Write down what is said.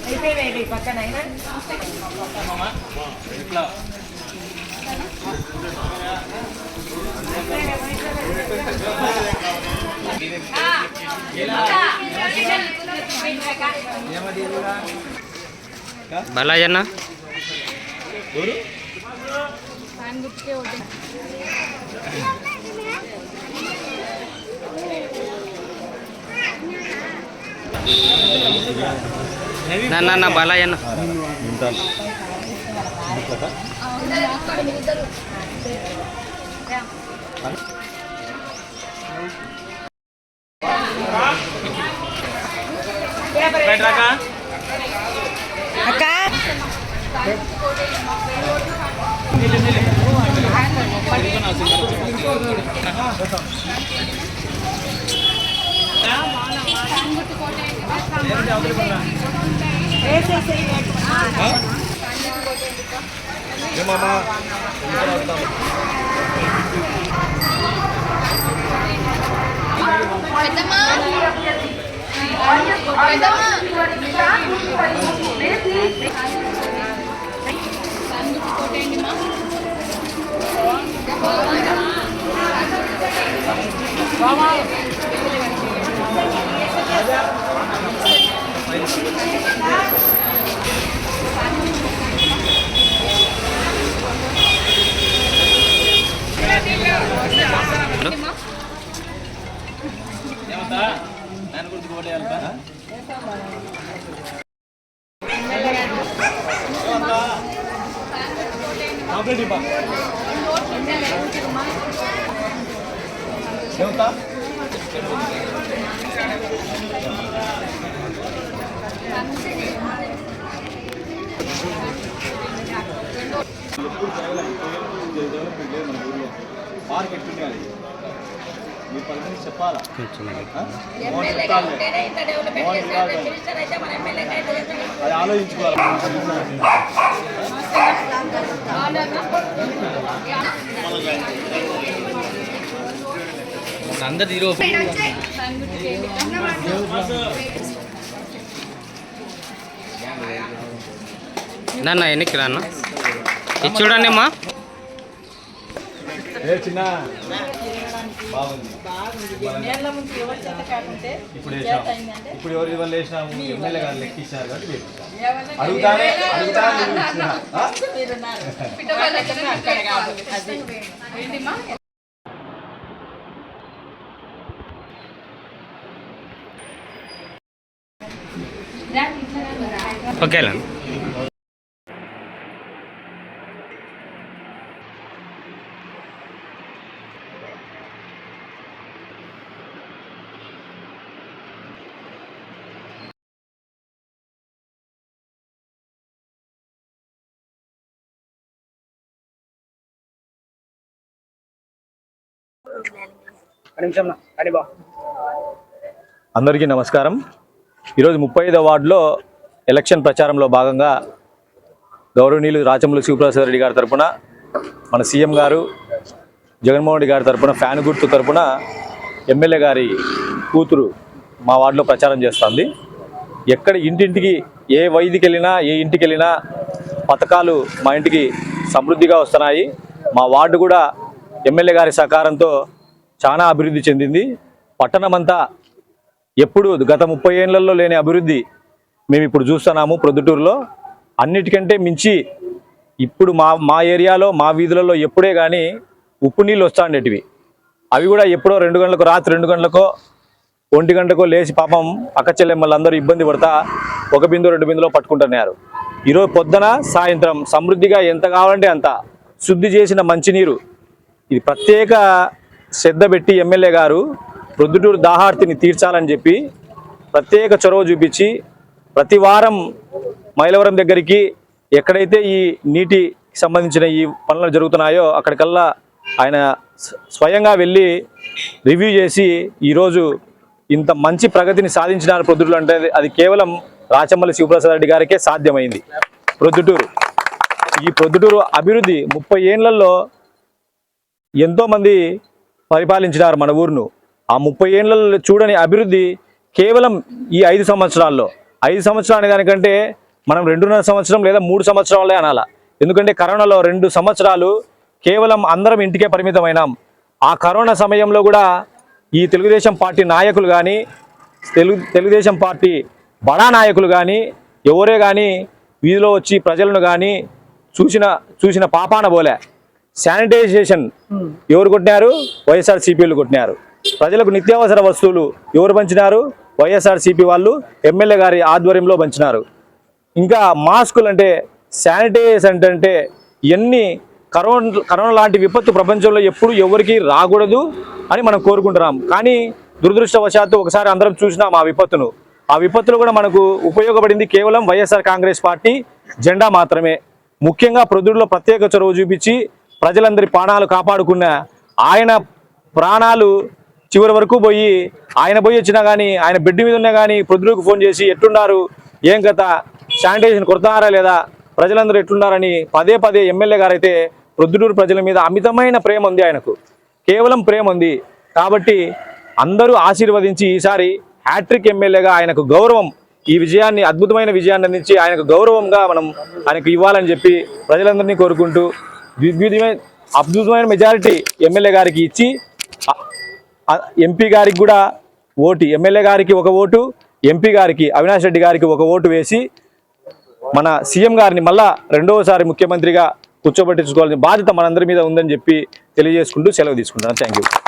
అయిపోయి పక్కన అయినా బాలాజన్న నా బాలాజన్న అక్క చెప్పాలా అది ఆలోచించుకోవాలి. అందరు హీరో నాన్న ఎన్నికి రాన్న ఇది చూడండి అమ్మా. చిన్న బాగుంది. ఇప్పుడు ఎవరి వల్ల వేసినాము? ఎమ్మెల్యే గారు లెక్కించారు కాబట్టి అడుగుతానే ఓకేలా అందరికీ నమస్కారం. ఈరోజు 35వ వార్డులో ఎలక్షన్ ప్రచారంలో భాగంగా గౌరవనీయులు రాచమల్లు శివప్రసాద్ రెడ్డి గారి తరఫున, మన సీఎం గారు జగన్మోహన్ రెడ్డి గారి తరఫున ఫ్యాన్ గుర్తు తరఫున ఎమ్మెల్యే గారి కూతురు మా వార్డులో ప్రచారం చేస్తుంది. ఎక్కడ ఇంటింటికి ఏ వైద్యకి వెళ్ళినా, ఏ ఇంటికి వెళ్ళినా పథకాలు మా ఇంటికి సమృద్ధిగా వస్తున్నాయి. మా వార్డు కూడా ఎమ్మెల్యే గారి సహకారంతో చాలా అభివృద్ధి చెందింది. పట్టణమంతా ఎప్పుడు గత 30 ఏళ్లలో లేని అభివృద్ధి మేము ఇప్పుడు చూస్తున్నాము. ప్రొద్దుటూరులో అన్నిటికంటే మించి ఇప్పుడు మా ఏరియాలో, మా వీధులలో ఎప్పుడే కానీ ఉప్పు నీళ్ళు వస్తాండేటివి. అవి కూడా ఎప్పుడో 2 గంటలకు, రాత్రి 2 గంటలకో 1 గంటకో లేచి పాపం అక్క చెల్లెమ్మలందరూ ఇబ్బంది పడతా 1 బిందు 2 బిందులో పట్టుకుంటున్నారు. ఈరోజు పొద్దున సాయంత్రం సమృద్ధిగా ఎంత కావాలంటే అంత శుద్ధి చేసిన మంచినీరు, ఇది ప్రత్యేక శ్రద్ధ పెట్టి ఎమ్మెల్యే గారు ప్రొద్దుటూరు దాహార్తిని తీర్చాలని చెప్పి ప్రత్యేక చొరవ చూపించి ప్రతి వారం మైలవరం దగ్గరికి ఎక్కడైతే ఈ నీటికి సంబంధించిన ఈ పనులు జరుగుతున్నాయో అక్కడికల్లా ఆయన స్వయంగా వెళ్ళి రివ్యూ చేసి ఈరోజు ఇంత మంచి ప్రగతిని సాధించినారు ప్రొద్దుటూరు అంటే అది కేవలం రాచమల్లి శివప్రసాద్ రెడ్డి గారికే సాధ్యమైంది. ఈ ప్రొద్దుటూరు అభివృద్ధి 30 ఏళ్లలో ఎంతోమంది పరిపాలించినారు మన ఊరును. ఆ 30 ఏళ్లలో చూడని అభివృద్ధి కేవలం ఈ 5 సంవత్సరాల్లో. 5 సంవత్సరాలు దానికంటే మనం 2.5 సంవత్సరం లేదా 3 సంవత్సరాలే అనాల. ఎందుకంటే కరోనాలో 2 సంవత్సరాలు కేవలం అందరం ఇంటికే పరిమితమైనాం. ఆ కరోనా సమయంలో కూడా ఈ తెలుగుదేశం పార్టీ నాయకులు కానీ తెలుగుదేశం పార్టీ బడా నాయకులు కానీ ఎవరే కానీ వీధిలో వచ్చి ప్రజలను కానీ చూసిన పాపాన పోలే. శానిటైజేషన్ ఎవరు కొట్టినారు? వైఎస్ఆర్సీపీలు కొట్టినారు. ప్రజలకు నిత్యావసర వస్తువులు ఎవరు పంచినారు? వైఎస్ఆర్సీపీ వాళ్ళు ఎమ్మెల్యే గారి ఆధ్వర్యంలో పంచినారు. ఇంకా మాస్కులు అంటే శానిటైజేషన్ అంటే ఇవన్నీ కరోనా లాంటి విపత్తు ప్రపంచంలో ఎప్పుడు ఎవరికి రాకూడదు అని మనం కోరుకుంటున్నాం. కానీ దురదృష్టవశాత్తు ఒకసారి అందరం చూసినాం ఆ విపత్తులు కూడా మనకు ఉపయోగపడింది కేవలం వైఎస్ఆర్ కాంగ్రెస్ పార్టీ జెండా మాత్రమే. ముఖ్యంగా ప్రొద్దుటూరులో ప్రత్యేక చొరవ చూపించి ప్రజలందరి ప్రాణాలు కాపాడుకున్న ఆయన ప్రాణాలు చివరి వరకు ఆయన పోయి వచ్చినా కానీ ఆయన బెడ్ మీద ఉన్నా కానీ ప్రొద్దుటూరుకు ఫోన్ చేసి ఎట్లున్నారు, ఏం కథ, శానిటైజేషన్ కొడతారా లేదా, ప్రజలందరూ ఎట్లున్నారని పదే ఎమ్మెల్యే గారు అయితే ప్రొద్దుటూరు ప్రజల మీద అమితమైన ప్రేమ ఉంది. ఆయనకు కేవలం ప్రేమ ఉంది. కాబట్టి అందరూ ఆశీర్వదించి ఈసారి హ్యాట్రిక్ ఎమ్మెల్యేగా ఆయనకు గౌరవం, ఈ విజయాన్ని అద్భుతమైన విజయాన్ని అందించి ఆయనకు గౌరవంగా మనం ఆయనకు ఇవ్వాలని చెప్పి ప్రజలందరినీ కోరుకుంటూ అద్భుతమైన మెజారిటీ ఎమ్మెల్యే గారికి ఇచ్చి ఎంపీ గారికి కూడా ఎమ్మెల్యే గారికి 1 ఓటు, ఎంపీ గారికి అవినాష్ రెడ్డి గారికి 1 ఓటు వేసి మన సీఎం గారిని మళ్ళా 2వసారి ముఖ్యమంత్రిగా కూర్చోబెట్టించుకోవాల్సిన బాధ్యత మనందరి మీద ఉందని చెప్పి తెలియజేసుకుంటూ సెలవు తీసుకుంటాను. Thank you.